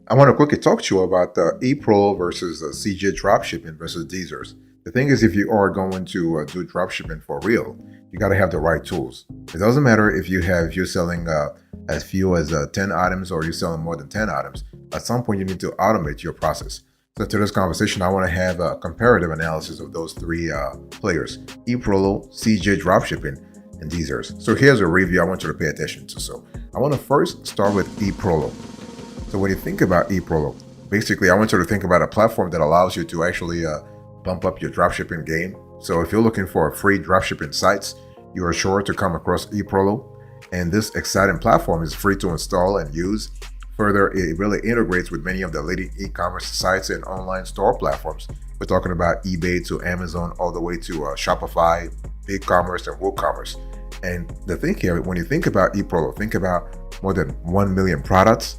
I want to quickly talk to you about the Eprolo versus CJ dropshipping versus DSers. The thing is, if you are going to do dropshipping for real, you got to have the right tools. It doesn't matter if you're selling as few as 10 items or you're selling more than 10 items. At some point, you need to automate your process. So to this conversation, I want to have a comparative analysis of those three players: Eprolo, CJ dropshipping, and DSers. So here's a review I want you to pay attention to. So I want to first start with Eprolo. So when you think about Eprolo, basically I want you to think about a platform that allows you to actually bump up your dropshipping game. So if you're looking for free dropshipping sites, you are sure to come across Eprolo. And this exciting platform is free to install and use. Further, it really integrates with many of the leading e-commerce sites and online store platforms. We're talking about eBay to Amazon, all the way to Shopify, Ecommerce, and WooCommerce. And the thing here, when you think about Eprolo, think about more than 1 million products.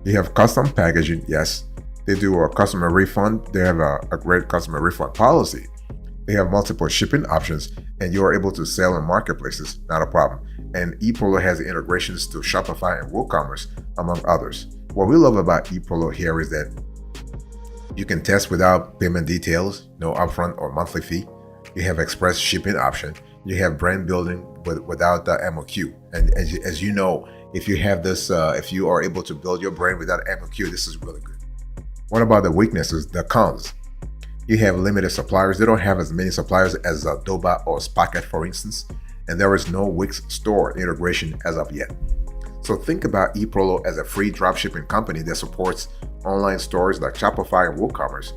You have custom packaging, yes. They do a customer refund. They have a great customer refund policy. They have multiple shipping options, and you are able to sell in marketplaces, not a problem. And Eprolo has integrations to Shopify and WooCommerce, among others. What we love about Eprolo here is that you can test without payment details, no upfront or monthly fee. You have express shipping option. You have brand building without the MOQ. And as you know, if you have this, if you are able to build your brand without MOQ, this is really good. What about the weaknesses, the cons? You have limited suppliers. They don't have as many suppliers as Doba or Spocket, for instance, and there is no Wix store integration as of yet. So think about Eprolo as a free dropshipping company that supports online stores like Shopify and WooCommerce.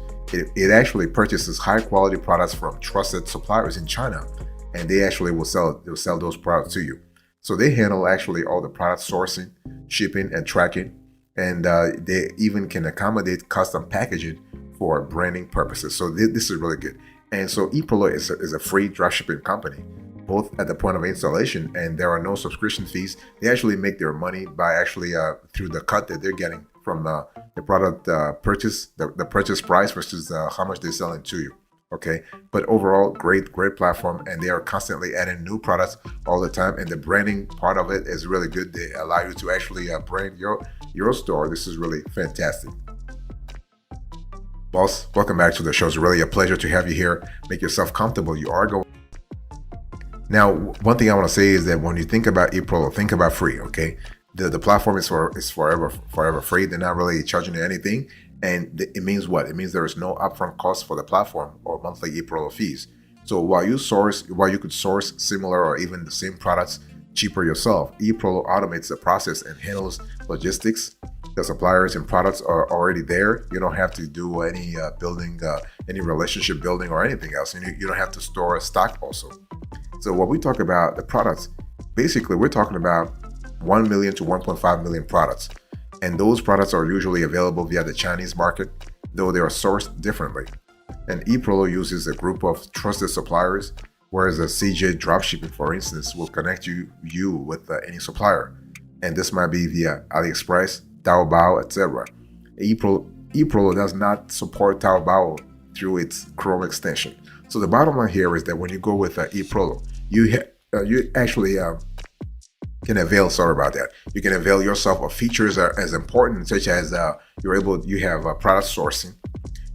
It actually purchases high quality products from trusted suppliers in China, and they actually will sell those products to you. So they handle actually all the product sourcing, shipping, and tracking, and they even can accommodate custom packaging for branding purposes. So this is really good. And so Eprolo is a free dropshipping company, both at the point of installation, and there are no subscription fees. They actually make their money by actually through the cut that they're getting from the product purchase, the purchase price versus how much they're selling to you. Okay, but overall, great platform, and they are constantly adding new products all the time. And the branding part of it is really good. They allow you to actually brand your store. This is really fantastic. Boss, welcome back to the show. It's really a pleasure to have you here. Make yourself comfortable. You are going. Now, one thing I want to say is that when you think about Eprolo, think about free. Okay, the platform is forever free. They're not really charging you anything. And it means what? It means there is no upfront cost for the platform or monthly Eprolo fees. So while you could source similar or even the same products cheaper yourself, Eprolo automates the process and handles logistics. The suppliers and products are already there. You don't have to do any building, any relationship building or anything else. And you don't have to store stock also. So when we talk about the products, basically we're talking about 1 million to 1.5 million products. And those products are usually available via the Chinese market, though they are sourced differently. And Eprolo uses a group of trusted suppliers, whereas a CJ dropshipping, for instance, will connect you with any supplier. And this might be via AliExpress, Taobao, etc. Eprolo does not support Taobao through its Chrome extension. So the bottom line here is that when you go with Eprolo, you actually can avail. Sorry about that. You can avail yourself of features as important, such as you have product sourcing,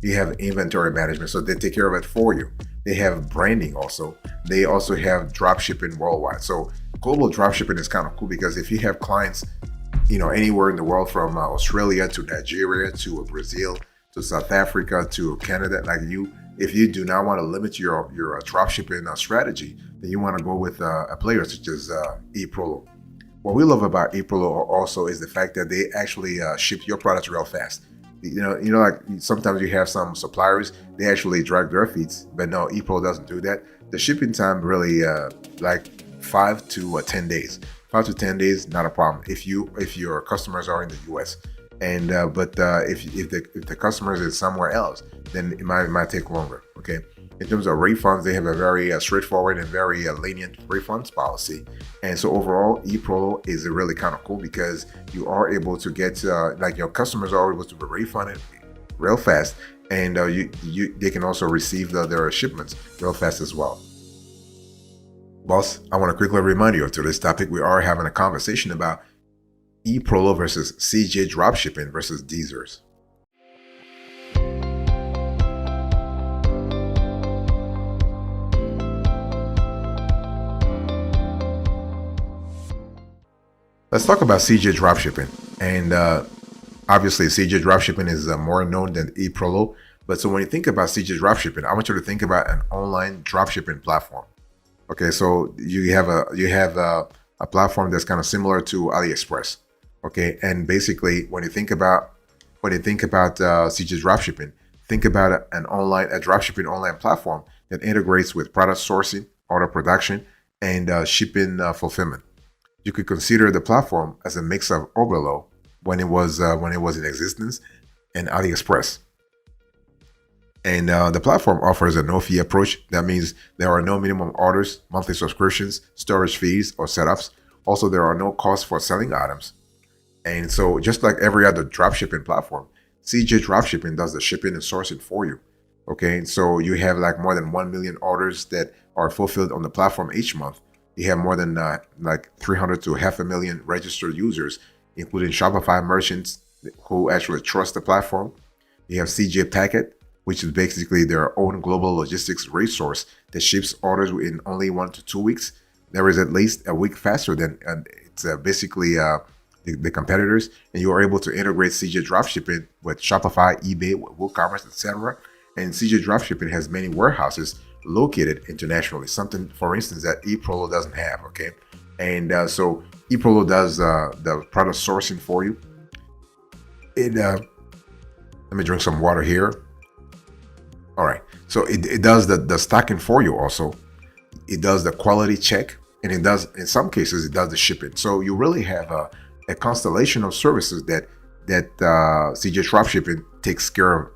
you have inventory management, so they take care of it for you. They have branding also. They also have drop shipping worldwide. So global drop shipping is kind of cool because if you have clients, anywhere in the world, from Australia to Nigeria to Brazil to South Africa to Canada, if you do not want to limit your drop shipping strategy, then you want to go with a player such as Eprolo. What we love about Eprolo also is the fact that they actually ship your products real fast. Like sometimes you have some suppliers, they actually drag their feet, but no, Eprolo doesn't do that. The shipping time really like 5 to 10 days. 5 to 10 days, not a problem. If your customers are in the US, and but if the customers is somewhere else, then it might take longer. Okay. In terms of refunds, they have a very straightforward and very lenient refunds policy. And so overall, Eprolo is really kind of cool because you are able to get, your customers are able to be refunded real fast, and they can also receive their shipments real fast as well. Boss, I want to quickly remind you of today's topic. We are having a conversation about Eprolo versus CJdropshipping versus DSers. Let's talk about CJdropshipping. And obviously, CJdropshipping is more known than Eprolo. But so when you think about CJdropshipping, I want you to think about an online dropshipping platform. Okay, so you have a platform that's kind of similar to AliExpress. Okay, and basically, when you think about CJdropshipping, think about a dropshipping online platform that integrates with product sourcing, order production, and shipping fulfillment. You could consider the platform as a mix of Eprolo when it was in existence and AliExpress. And the platform offers a no-fee approach. That means there are no minimum orders, monthly subscriptions, storage fees, or setups. Also, there are no costs for selling items. And so just like every other dropshipping platform, CJdropshipping does the shipping and sourcing for you. Okay, so you have like more than 1 million orders that are fulfilled on the platform each month. You have more than like 300 to 500,000 registered users, including Shopify merchants who actually trust the platform. You have CJ Packet, which is basically their own global logistics resource that ships orders in only 1 to 2 weeks. There is at least a week faster than it's basically the competitors, and you are able to integrate CJ Dropshipping with Shopify, eBay, WooCommerce, etc. And CJ Dropshipping has many warehouses located internationally, something, for instance, that Eprolo doesn't have. Okay, and so Eprolo does the product sourcing for you. Let me drink some water here. All right, so it does the stocking for you also. It does the quality check, and it does, in some cases, it does the shipping. So you really have a constellation of services that CJ Dropshipping takes care of,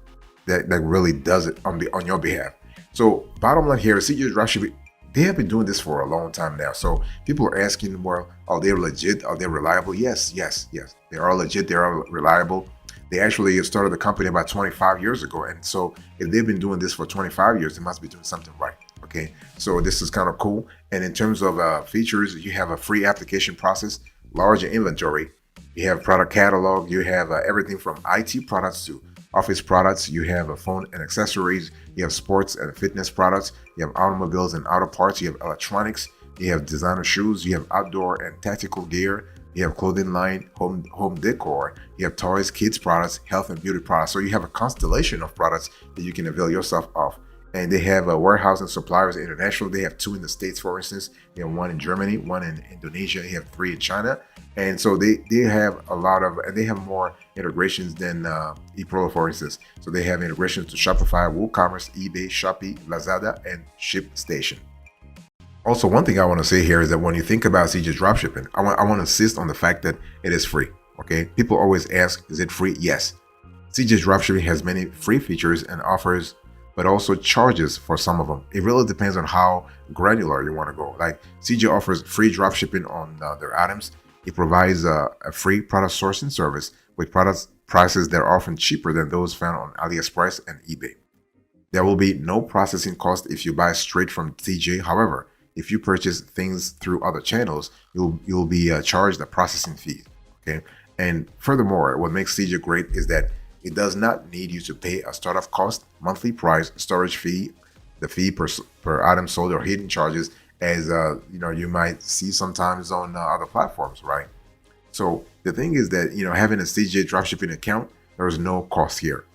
that really does it on your behalf. So bottom line here, CJ Dropshipping, they have been doing this for a long time now. So people are asking, well, are they legit? Are they reliable? Yes. They are legit. They are reliable. They actually started the company about 25 years ago. And so if they've been doing this for 25 years, they must be doing something right. Okay, so this is kind of cool. And in terms of features, you have a free application process, large inventory. You have product catalog. You have everything from IT products to office products. You have phone and accessories. You have sports and fitness products. You have automobiles and auto parts. You have electronics. You have designer shoes. You have outdoor and tactical gear. You have clothing line, home decor. You have toys, kids products, health and beauty products. So you have a constellation of products that you can avail yourself of. And they have a warehouse and suppliers international. They have 2 in the States, for instance. You have 1 in Germany, 1 in Indonesia. You have 3 in China. And so they have a lot of, and they have more integrations than Eprolo, for instance. So they have integrations to Shopify, WooCommerce, eBay, Shopee, Lazada, and ShipStation. Also, one thing I want to say here is that when you think about CJ Dropshipping, I want to insist on the fact that it is free. Okay, people always ask, is it free? Yes. CJ Dropshipping has many free features and offers, but also charges for some of them. It really depends on how granular you want to go. Like CJ offers free dropshipping on their items. It provides a free product sourcing service with product prices that are often cheaper than those found on AliExpress and eBay. There will be no processing cost if you buy straight from CJ. However, if you purchase things through other channels, you'll be charged a processing fee. Okay, and furthermore, what makes CJ great is that it does not need you to pay a startup cost, monthly price, storage fee, the fee per item sold, or hidden charges, as you might see sometimes on other platforms, right? So the thing is that having a CJ dropshipping account, there is no cost here,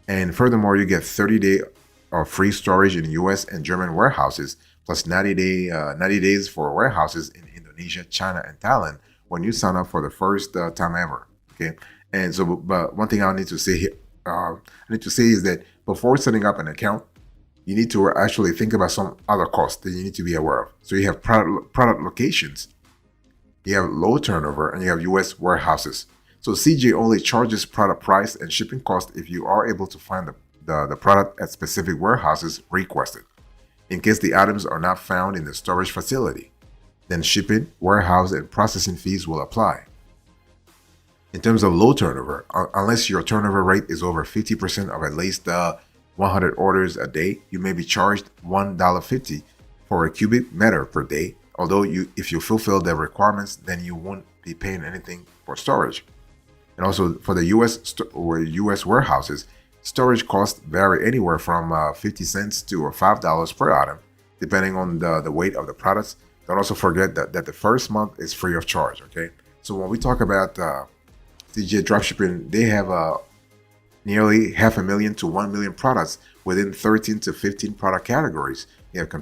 and furthermore, you get 30-day free storage in US and German warehouses, plus 90 days for warehouses in Indonesia, China, and Thailand when you sign up for the first time ever. Okay. And so, but one thing I need to say here, is that before setting up an account, you need to actually think about some other costs that you need to be aware of. So you have product locations, you have low turnover, and you have US warehouses. So CJ only charges product price and shipping cost if you are able to find the product at specific warehouses requested. In case the items are not found in the storage facility, then shipping, warehouse, and processing fees will apply. In terms of low turnover, unless your turnover rate is over 50% of at least 100 orders a day, you may be charged $1.50 for a cubic meter per day. Although if you fulfill the requirements, then you won't be paying anything for storage. And also for the US warehouses, storage costs vary anywhere from 50 cents to $5 per item, depending on the weight of the products. Don't also forget that the first month is free of charge, okay? So when we talk about CJ Dropshipping, they have nearly 500,000 to 1 million products within 13 to 15 product categories. You have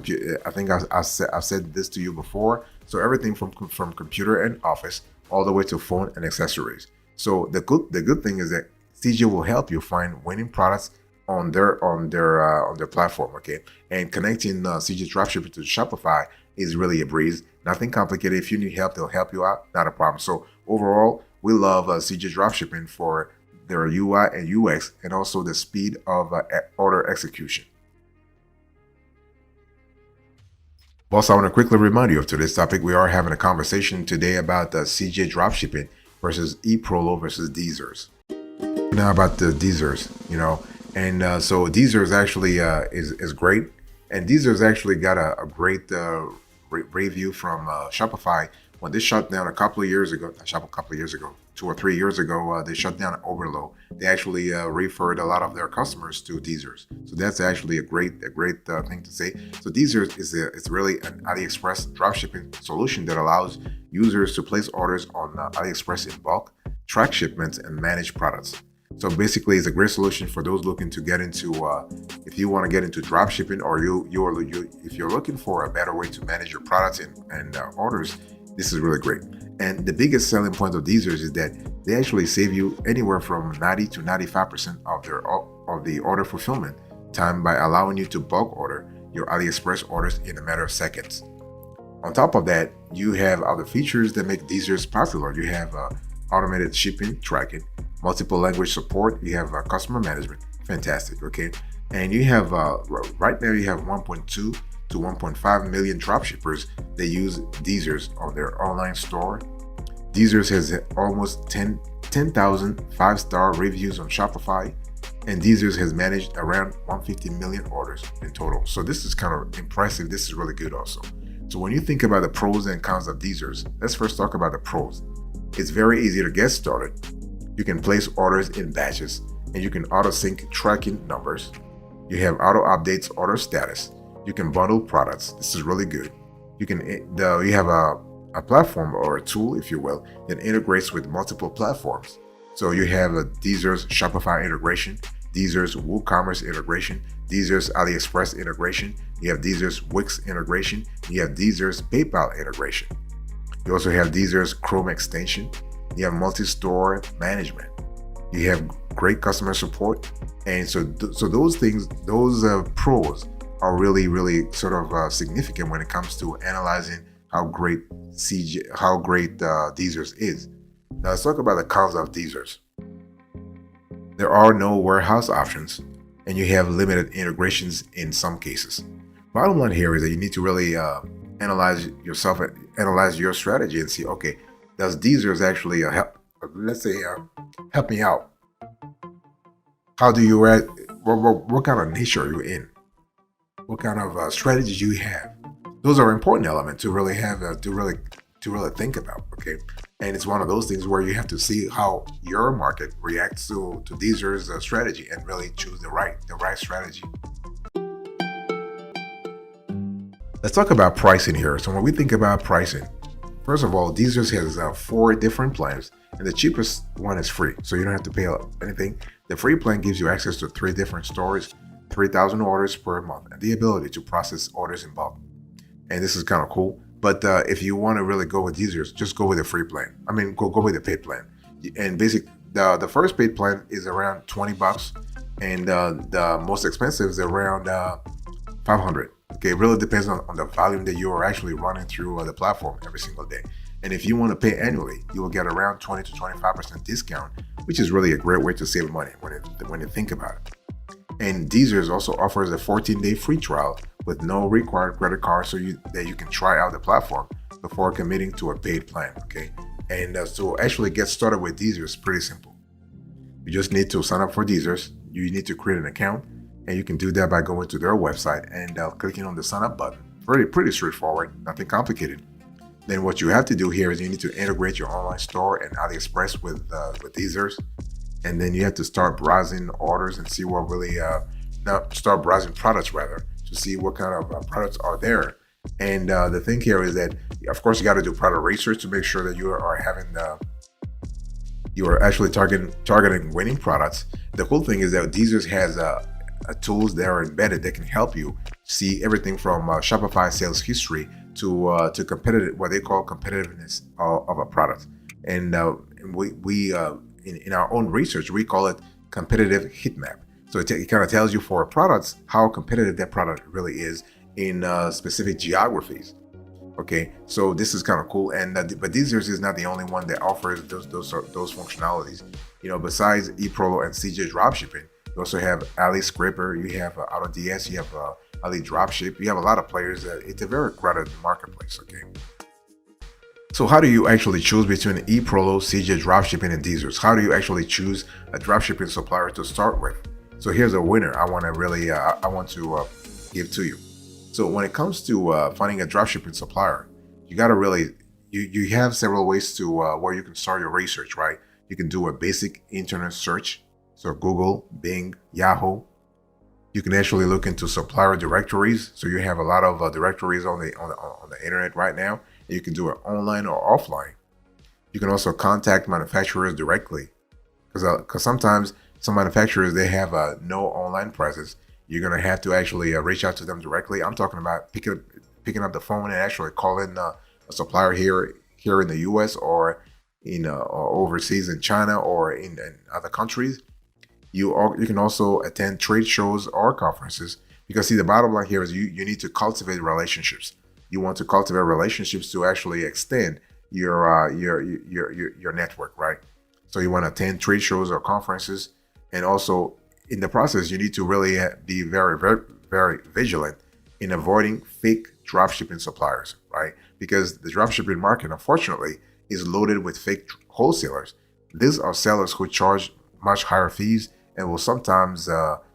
I think I've said this to you before. So everything from computer and office all the way to phone and accessories. So the good thing is that CJ will help you find winning products on their platform, okay? And connecting CJ Dropshipping to Shopify is really a breeze. Nothing complicated. If you need help, they'll help you out. Not a problem. So overall, we love CJ Dropshipping for their UI and UX, and also the speed of order execution. Also, I want to quickly remind you of today's topic. We are having a conversation today about CJ Dropshipping versus Eprolo versus DSers. Now about the DSers, and so DSers actually is great, and DSers actually got a great review from Shopify when they shut down a couple of years ago. 2 or 3 years ago, they shut down Eprolo. They actually referred a lot of their customers to DSers. So that's actually a great thing to say. So DSers is really an AliExpress dropshipping solution that allows users to place orders on AliExpress in bulk, track shipments, and manage products. So basically, it's a great solution for those looking to get into, if you want to get into dropshipping, or if you're looking for a better way to manage your products and orders. This is really great. And the biggest selling point of DSers is that they actually save you anywhere from 90 to 95% of the order fulfillment time by allowing you to bulk order your AliExpress orders in a matter of seconds. On top of that, you have other features that make DSers popular. You have automated shipping tracking, multiple language support, you have customer management. Fantastic, okay? And you have, right now you have 1.2 to 1.5 million dropshippers that use DSers on their online store. DSers has almost 10,000 5-star reviews on Shopify, and DSers has managed around 150 million orders in total. So this is kind of impressive. This is really good also. So when you think about the pros and cons of DSers, let's first talk about the pros. It's very easy to get started. You can place orders in batches, and you can auto-sync tracking numbers. You have auto-updates order status. You can bundle products. This is really good. You have a platform or a tool, if you will, that integrates with multiple platforms. So you have a DSers Shopify integration, DSers WooCommerce integration, DSers AliExpress integration. You have DSers Wix integration. You have DSers PayPal integration. You also have DSers Chrome extension. You have multi-store management. You have great customer support, and so those things, those pros are really, really sort of significant when it comes to analyzing how great DSers is. Now let's talk about the cons of DSers. There are no warehouse options, and you have limited integrations in some cases. Bottom line here is that you need to really analyze yourself, analyze your strategy, and see, okay, does DSers actually help? Let's say help me out. How do you what kind of niche are you in? What kind of strategies do you have? Those are important elements to really have to really think about. Okay, and it's one of those things where you have to see how your market reacts to DSers strategy and really choose the right strategy. Let's talk about pricing here. So when we think about pricing, first of all, DSers has 4 different plans, and the cheapest one is free, so you don't have to pay anything. The free plan gives you access to 3 different stores, 3,000 orders per month, and the ability to process orders in bulk. And this is kind of cool. But if you want to really go with DSers, just go with the free plan. I mean, go with the paid plan. And the first paid plan is around $20, and the most expensive is around $500. Okay, it really depends on the volume that you are actually running through the platform every single day. And if you want to pay annually, you will get around 20 to 25% discount, which is really a great way to save money when you think about it. And DSers also offers a 14-day free trial with no required credit card, so that you can try out the platform before committing to a paid plan. Okay, and so actually get started with DSers is pretty simple. You just need to sign up for DSers. You need to create an account, and you can do that by going to their website and clicking on the sign up button. Pretty straightforward, nothing complicated. Then what you have to do here is you need to integrate your online store and AliExpress with Desers, and then you have to start browsing orders and see what really now start browsing products rather to see what kind of products are there. And the thing here is that, of course, you got to do product research to make sure that you are having you are actually targeting winning products. The cool thing is that Desers has tools that are embedded that can help you see everything from Shopify sales history to competitive, what they call competitiveness of a product. And we in our own research, we call it competitive heat map. So it kind of tells you for products how competitive that product really is in specific geographies. Okay, so this is kind of cool, and but Desers is not the only one that offers those functionalities. Besides Eprolo and CJ Dropshipping, you also have Ali Scraper, you have AutoDS, you have Ali Dropship. You have a lot of players. It's a very crowded marketplace. Okay, so how do you actually choose between Eprolo, CJ Dropshipping, and Desers? How do you actually choose a dropshipping supplier to start with? So here's a winner I want to really I want to give to you. So when it comes to finding a dropshipping supplier, you got to really, you have several ways to where you can start your research, right? You can do a basic internet search. So Google, Bing, Yahoo. You can actually look into supplier directories. So you have a lot of directories on the internet right now. And you can do it online or offline. You can also contact manufacturers directly, because sometimes some manufacturers, they have no online presence. You're gonna have to actually reach out to them directly. I'm talking about picking up the phone and actually calling a supplier here in the U.S. or or overseas in China or in other countries. You can also attend trade shows or conferences, because see, the bottom line here is you need to cultivate relationships. You want to cultivate relationships to actually extend your network, right? So you want to attend trade shows or conferences, and also in the process, you need to really be very, very, very vigilant in avoiding fake dropshipping suppliers, right? Because the dropshipping market, unfortunately, is loaded with fake wholesalers. These are sellers who charge much higher fees and will sometimes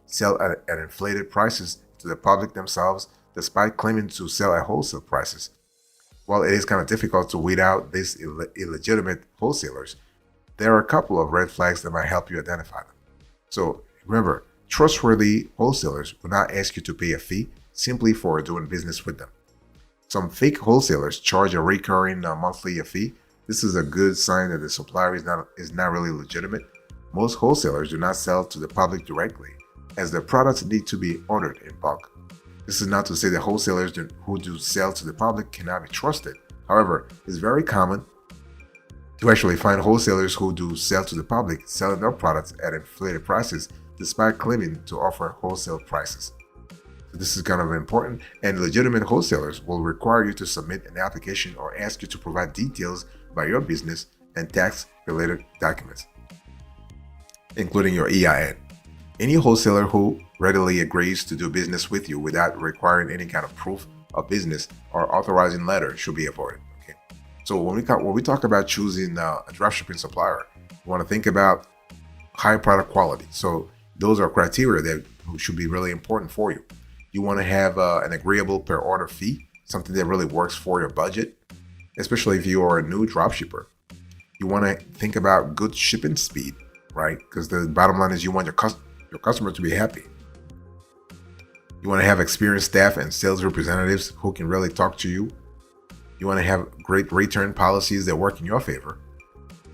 sell at inflated prices to the public themselves, despite claiming to sell at wholesale prices. While it is kind of difficult to weed out these illegitimate wholesalers, there are a couple of red flags that might help you identify them. So remember, trustworthy wholesalers will not ask you to pay a fee simply for doing business with them. Some fake wholesalers charge a recurring monthly fee. This is a good sign that the supplier is not really legitimate. Most wholesalers do not sell to the public directly, as their products need to be ordered in bulk. This is not to say that wholesalers who do sell to the public cannot be trusted. However, it's very common to actually find wholesalers who do sell to the public selling their products at inflated prices despite claiming to offer wholesale prices. So this is kind of important, and legitimate wholesalers will require you to submit an application or ask you to provide details about your business and tax-related documents, including your EIN. Any wholesaler who readily agrees to do business with you without requiring any kind of proof of business or authorizing letter should be avoided. Okay. So when we talk about choosing a dropshipping supplier, we want to think about high product quality. So those are criteria that should be really important for you. You want to have an agreeable per order fee, something that really works for your budget, especially if you are a new dropshipper. You want to think about good shipping speed, right? Because the bottom line is you want your customer to be happy. You want to have experienced staff and sales representatives who can really talk to you. You want to have great return policies that work in your favor.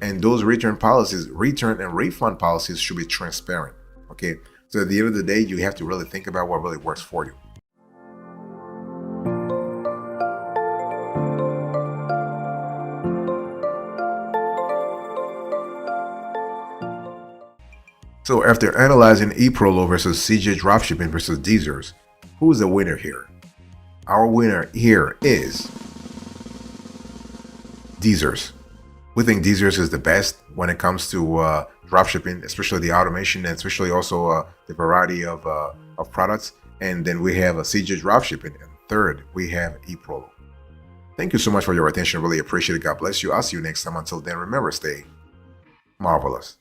And those return and refund policies should be transparent. Okay, so at the end of the day, you have to really think about what really works for you. So after analyzing Eprolo versus CJ Dropshipping versus Desers, who is the winner here? Our winner here is Desers. We think Desers is the best when it comes to dropshipping, especially the automation and especially also the variety of products. And then we have a CJ Dropshipping, and third, we have Eprolo. Thank you so much for your attention. Really appreciate it. God bless you. I'll see you next time. Until then, remember, stay marvelous.